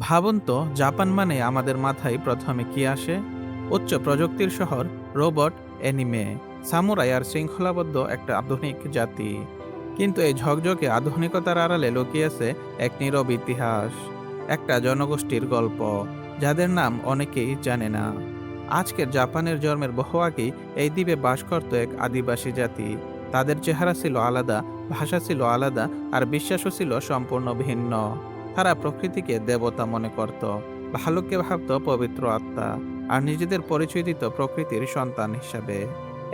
ভাবুন তো, জাপান মানে আমাদের মাথায় প্রথমে কি আসে? উচ্চ প্রযুক্তির শহর, রোবট, অ্যানিমে, সামুরাই আর শৃঙ্খলাবদ্ধ একটা আধুনিক জাতি। কিন্তু এই ঝকঝকে আধুনিকতার আড়ালে লুকিয়ে আছে এক নীরব ইতিহাস, একটা জনগোষ্ঠীর গল্প, যাদের নাম অনেকেই জানে না। আজকের জাপানের জন্মের বহু আগেই এই দ্বীপে বাস করত এক আদিবাসী জাতি। তাদের চেহারা ছিল আলাদা, ভাষা ছিল আলাদা, আর বিশ্বাসও ছিল সম্পূর্ণ ভিন্ন। তারা প্রকৃতিকে দেবতা মনে করত, ভালুককে ভাবত পবিত্র আত্মা, আর নিজেদের পরিচয় দিত প্রকৃতির সন্তান হিসাবে।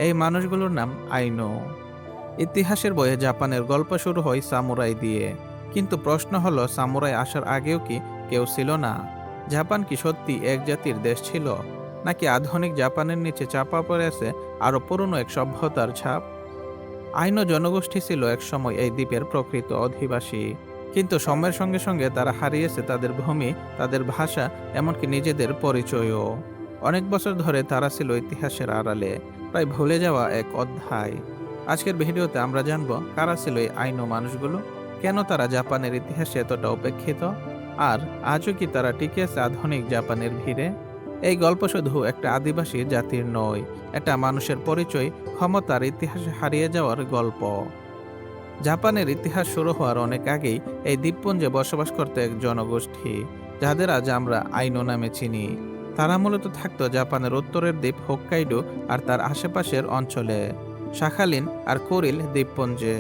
এই মানুষগুলোর নাম আইনো। ইতিহাসের বইয়ে জাপানের গল্প শুরু হয় সামুরাই দিয়ে। কিন্তু প্রশ্ন হলো, সামুরাই আসার আগেও কি কেউ ছিল না? জাপান কি সত্যি এক জাতির দেশ ছিল, নাকি আধুনিক জাপানের নিচে চাপা পড়ে আছে আরো পুরনো এক সভ্যতার ছাপ? আইনো জনগোষ্ঠী ছিল একসময় এই দ্বীপের প্রকৃত অধিবাসী। কিন্তু সময়ের সঙ্গে সঙ্গে তারা হারিয়েছে তাদের ভূমি, তাদের ভাষা, এমনকি নিজেদের পরিচয়ও। অনেক বছর ধরে তারা ছিল ইতিহাসের আড়ালে, প্রায় ভুলে যাওয়া এক অধ্যায়। আজকের ভিডিওতে আমরা জানব কারা ছিল এই আইনো মানুষগুলো, কেন তারা জাপানের ইতিহাসে এতটা উপেক্ষিত, আর আজও কি তারা টিকে আছে আধুনিক জাপানের ভিড়ে। এই গল্প শুধু একটা আদিবাসী জাতির নয়, এটা মানুষের পরিচয়, ক্ষমতার ইতিহাসে হারিয়ে যাওয়ার গল্প। জাপানের ইতিহাস শুরু হওয়ার অনেক আগেই এই দ্বীপপুঞ্জে বসবাস করত এক জনগোষ্ঠী, যাদের আজ আমরা আইনো নামে চিনি। তারা মূলত থাকত জাপানের উত্তরের দ্বীপ হোক্কাইডো আর তার আশেপাশের অঞ্চলে, শাখালিন আর কুরিল দ্বীপপুঞ্জে।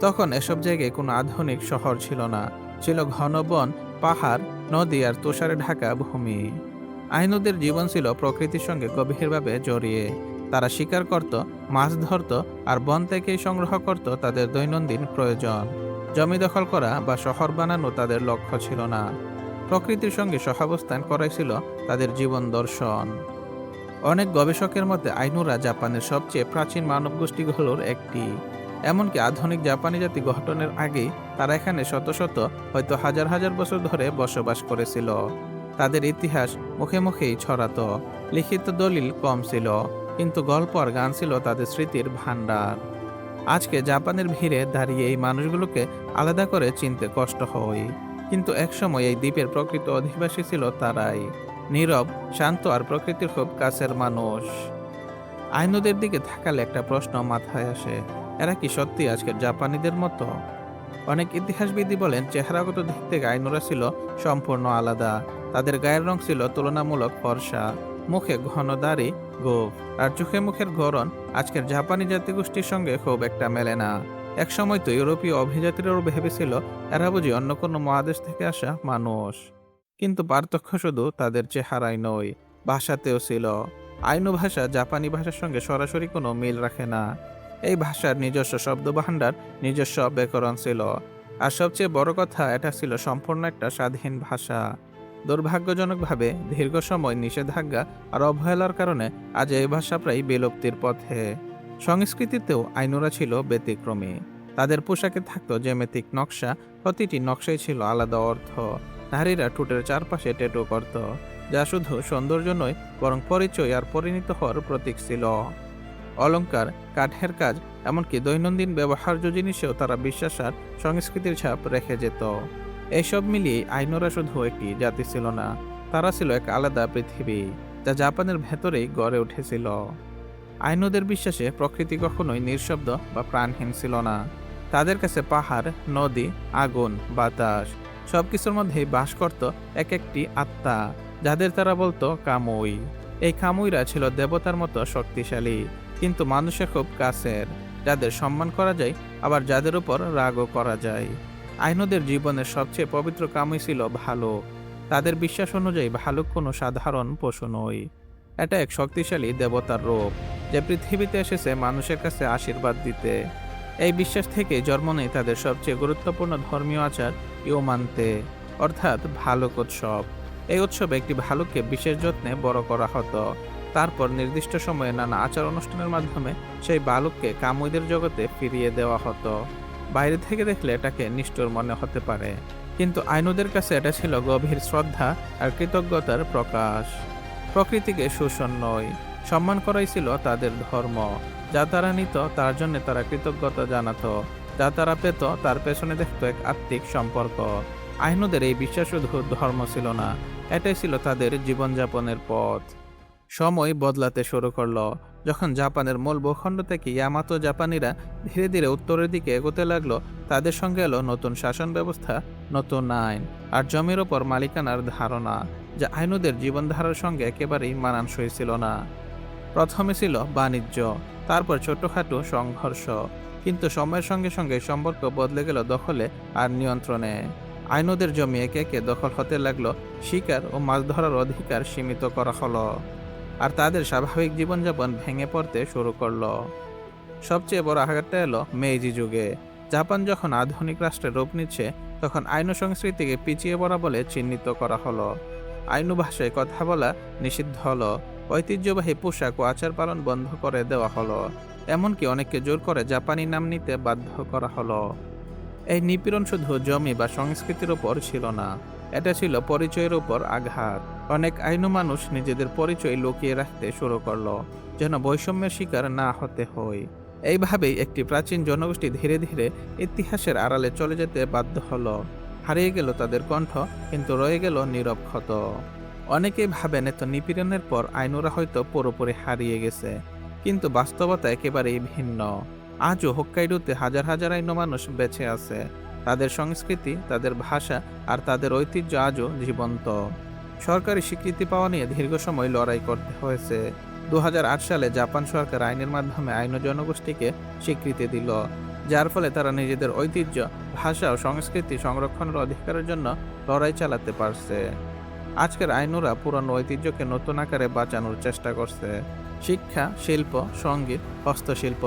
তখন এসব জায়গায় কোনো আধুনিক শহর ছিল না, ছিল ঘন বন, পাহাড়, নদী আর তুষারে ঢাকা ভূমি। আইনুদের জীবন ছিল প্রকৃতির সঙ্গে গভীরভাবে জড়িয়ে। তারা শিকার করত, মাছ ধরত, আর বন থেকেই সংগ্রহ করত তাদের দৈনন্দিন প্রয়োজন। জমি দখল করা বা শহর বানানো তাদের লক্ষ্য ছিল না। প্রকৃতির সঙ্গে সহাবস্থান করাই ছিল তাদের জীবন দর্শন। অনেক গবেষকের মতে আইনুরা জাপানের সবচেয়ে প্রাচীন মানব গোষ্ঠীগুলোর একটি। এমনকি আধুনিক জাপানি জাতি গঠনের আগেই তারা এখানে শত শত, হয়তো হাজার হাজার বছর ধরে বসবাস করেছিল। তাদের ইতিহাস মুখে মুখেই ছড়াতো, লিখিত দলিল কম ছিল, কিন্তু গল্প আর গান ছিল তাদের স্মৃতির ভাণ্ডার। আজকে জাপানের ভিড়ে দাঁড়িয়ে এই মানুষগুলোকে আলাদা করে চিনতে কষ্ট হয়, কিন্তু একসময় এই দ্বীপের প্রকৃত অধিবাসী ছিল তারাই, নীরব, শান্ত আর প্রকৃতির খুব কাছের মানুষ। আইনুদের দিকে থাকালে একটা প্রশ্ন মাথায় আসে, এরা কি সত্যি আজকের জাপানিদের মতো? অনেক ইতিহাসবিদ বলেন চেহারাগত দিক থেকে আইনুরা ছিল সম্পূর্ণ আলাদা। তাদের গায়ের রং ছিল তুলনামূলক ফর্সা, মুখে ঘন দাড়ি, গোঁফ, আর চোখে মুখের গড়ন আজকের জাপানি জাতিগোষ্ঠীর সঙ্গে খুব একটা মেলে না। একসময় তো ইউরোপীয় অভিযাত্রীরাও ভেবেছিল এরা বুঝি অন্য কোনো মহাদেশ থেকে আসা মানুষ। কিন্তু পার্থক্য শুধু তাদের চেহারাই নয়, ভাষাতেও ছিল। আইনু ভাষা জাপানি ভাষার সঙ্গে সরাসরি কোনো মিল রাখে না। এই ভাষার নিজস্ব শব্দভাণ্ডার, নিজস্ব ব্যাকরণ ছিল। আর সবচেয়ে বড় কথা, এটা ছিল সম্পূর্ণ একটা স্বাধীন ভাষা। দুর্ভাগ্যজনকভাবে দীর্ঘ সময় নিষেধাজ্ঞা আর অবহেলার কারণে আজ এই ভাষা প্রায় বিলুপ্তির পথে। সংস্কৃতিতেও আইনুরা ছিল ব্যতিক্রমী। তাদের পোশাকে থাকতো জ্যামিতিক নকশা, প্রতিটি নকশাই ছিল আলাদা অর্থ। নারীরা ঠোঁটের চারপাশে ট্যাটু করত, যা শুধু সৌন্দর্য নয়, বরং পরিচয় আর পরিণত হওয়ার প্রতীক ছিল। অলংকার, কাঠের কাজ, এমনকি দৈনন্দিন ব্যবহার্য জিনিসেও তারা বিশ্বাস আর সংস্কৃতির ছাপ রেখে যেত। এইসব মিলিয়ে আইনোরা শুধু একটি জাতি ছিল না, তারা ছিল এক আলাদা পৃথিবী, যা জাপানের ভেতরেই গড়ে উঠেছিল। আইনোদের বিশ্বাসে প্রকৃতি কখনোই নিঃশব্দ বা প্রাণহীন ছিল না। তাদের কাছে পাহাড়, নদী, আগুন, বাতাস, সবকিছুর মধ্যেই বাস করত এক একটি আত্মা, যাদের তারা বলতো কামুই। এই কামুইরা ছিল দেবতার মতো শক্তিশালী, কিন্তু মানুষের খুব কাছের, যাদের সম্মান করা যায়, আবার যাদের উপর রাগও করা যায়। আইনোদের জীবনের সবচেয়ে পবিত্র কামই ছিল ভালুক। তাদের বিশ্বাস অনুযায়ী ভালুক কোনো সাধারণ পশু নয়, এটা এক শক্তিশালী দেবতার রূপ, যে পৃথিবীতে এসেছে মানুষের কাছে আশীর্বাদ দিতে। এই বিশ্বাস থেকে জন্ম নেয় তাদের সবচেয়ে গুরুত্বপূর্ণ ধর্মীয় আচার, ইয়োমান্তে, অর্থাৎ ভালুক উৎসব। এই উৎসবে একটি ভালুককে বিশেষ যত্নে বড় করা হতো। তারপর নির্দিষ্ট সময়ে নানা আচার অনুষ্ঠানের মাধ্যমে সেই বালককে কামুইদের জগতে ফিরিয়ে দেওয়া হতো। বাইরে থেকে দেখলে এটাকে নিষ্ঠুর মনে হতে পারে, কিন্তু আইনুদের কাছে এটা ছিল গভীর শ্রদ্ধা আর কৃতজ্ঞতার প্রকাশ। প্রকৃতিকে শোষণ নয়, সম্মান করাই ছিল তাদের ধর্ম। যা তারা নিত তার জন্য তারা কৃতজ্ঞতা জানাতো, যা তারা পেত তার পেছনে দেখত এক আত্মিক সম্পর্ক। আইনুদের এই বিশ্বাস শুধু ধর্ম ছিল না, এটাই ছিল তাদের জীবনযাপনের পথ। সময় বদলাতে শুরু করলো। যখন জাপানের মূল ভূখণ্ড থেকে ইয়ামাতো জাপানিরা ধীরে ধীরে উত্তরের দিকে এগোতে লাগলো, তাদের সঙ্গে এলো নতুন শাসন ব্যবস্থা, নতুন আইন আর জমির ওপর মালিকানার ধারণা, যা আইনুদের জীবনধারার সঙ্গে একেবারেই মানানসই ছিল না। প্রথমে ছিল বাণিজ্য, তারপর ছোটখাটো সংঘর্ষ, কিন্তু সময়ের সঙ্গে সঙ্গে সম্পর্ক বদলে গেল দখলে আর নিয়ন্ত্রণে। আইনুদের জমি একে একে দখল হতে লাগলো, শিকার ও মাছ ধরার অধিকার সীমিত করা হলো, আর তাদের স্বাভাবিক জীবনযাপন ভেঙে পড়তে শুরু করলো। সবচেয়ে বড় আঘাতটা এলো মেইজি যুগে। জাপান যখন আধুনিক রাষ্ট্রের রূপ নিচ্ছে, তখন আইনু সংস্কৃতিকে পিছিয়ে পড়া বলে চিহ্নিত করা হলো। আইনু ভাষায় কথা বলা নিষিদ্ধ হলো, ঐতিহ্যবাহী পোশাক ও আচার পালন বন্ধ করে দেওয়া হলো, এমনকি অনেককে জোর করে জাপানি নাম নিতে বাধ্য করা হলো। এই নিপীড়ন শুধু জমি বা সংস্কৃতির উপর ছিল না, এটা ছিল পরিচয়ের উপর আঘাত। অনেক আইনু মানুষ নিজেদের পরিচয় লুকিয়ে রাখতে শুরু করলো, যেন বৈষম্যের শিকার না হতে হয়। এইভাবেই একটি প্রাচীন জনগোষ্ঠী ধীরে ধীরে ইতিহাসের আড়ালে চলে যেতে বাধ্য হলো। হারিয়ে গেল তাদের কণ্ঠ, কিন্তু রয়ে গেল নীরব ক্ষত। অনেকেই ভাবেন এত নিপীড়নের পর আইনুরা হয়তো পুরোপুরি হারিয়ে গেছে, কিন্তু বাস্তবতা একেবারেই ভিন্ন। আজও হোক্কাইডোতে হাজার হাজার আইনু মানুষ বেঁচে আছে। তাদের সংস্কৃতি, তাদের ভাষা আর তাদের ঐতিহ্য আজও জীবন্ত। সরকারি স্বীকৃতি পাওয়া নিয়ে দীর্ঘ সময় লড়াই করতে হয়েছে। 2008 সালে জাপান সরকার আইনের মাধ্যমে আইনু জনগোষ্ঠীকে স্বীকৃতি দিল, যার ফলে তারা নিজেদের ঐতিহ্য, ভাষা ও সংস্কৃতি সংরক্ষণের অধিকারের জন্য লড়াই চালাতে পারছে। আজকের আইনুরা পুরনো ঐতিহ্যকে নতুন আকারে বাঁচানোর চেষ্টা করছে। শিক্ষা, শিল্প, সঙ্গীত, হস্তশিল্প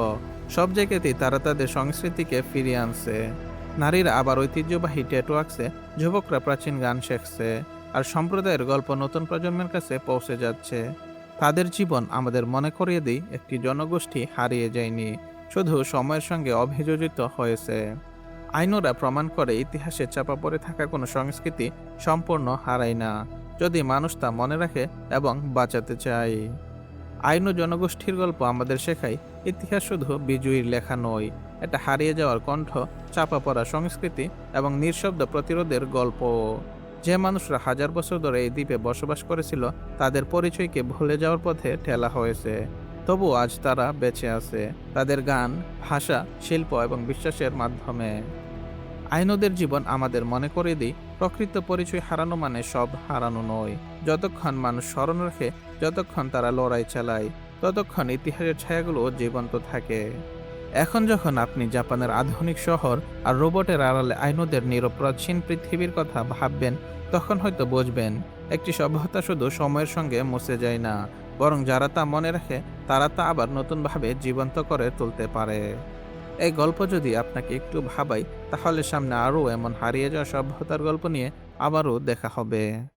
সব জায়গাতেই তারা তাদের সংস্কৃতিকে ফিরিয়ে আনছে। নারীরা আবার ঐতিহ্যবাহী ট্যাটু আঁকছে, যুবকরা প্রাচীন গান শিখছে, আর সম্প্রদায়ের গল্প নতুন প্রজন্মের কাছে পৌঁছে যাচ্ছে। তাদের জীবন আমাদের মনে করিয়ে দিই, একটি জনগোষ্ঠী হারিয়ে যায়নি, শুধু সময়ের সঙ্গে অভিযোজিত হয়েছে। আইনুরা প্রমাণ করে ইতিহাসে চাপা পড়ে থাকা কোনো সংস্কৃতি সম্পূর্ণ হারায় না, যদি মানুষ তা মনে রাখে এবং বাঁচাতে চায়। আইনু জনগোষ্ঠীর গল্প আমাদের শেখায়, ইতিহাস শুধু বিজয়ীর লেখা নয়, এটা হারিয়ে যাওয়ার কণ্ঠ, চাপা পড়া সংস্কৃতি এবং নিঃশব্দ প্রতিরোধের গল্প। যে মানুষরা হাজার বছর ধরে এই দ্বীপে বসবাস করেছিল, তাদের পরিচয়কে ভুলে যাওয়ার পথে ঠেলা হয়েছে। তবু আজ তারা বেঁচে আছে, তাদের গান, ভাষা, শিল্প এবং বিশ্বাসের মাধ্যমে। আইনুদের জীবন আমাদের মনে করে দিই, প্রকৃত পরিচয় হারানো মানে সব হারানো নয়। যতক্ষণ মানুষ স্মরণ রাখে, যতক্ষণ তারা লড়াই চালায়, ততক্ষণ ইতিহাসের ছায়াগুলো জীবন্ত থাকে। এখন যখন আপনি জাপানের আধুনিক শহর আর রোবটের আড়ালে আইনুদের নিরপ্রাচীন পৃথিবীর কথা ভাববেন, তখন হয়তো বুঝবেন, একটি সভ্যতা শুধু সময়ের সঙ্গে মুছে যায় না, বরং যারা তা মনে রাখে, তারা তা আবার নতুনভাবে জীবন্ত করে তুলতে পারে। এই গল্প যদি আপনাকে একটু ভাবায়, তাহলে সামনে আরও এমন হারিয়ে যাওয়া সভ্যতার গল্প নিয়ে আবারও দেখা হবে।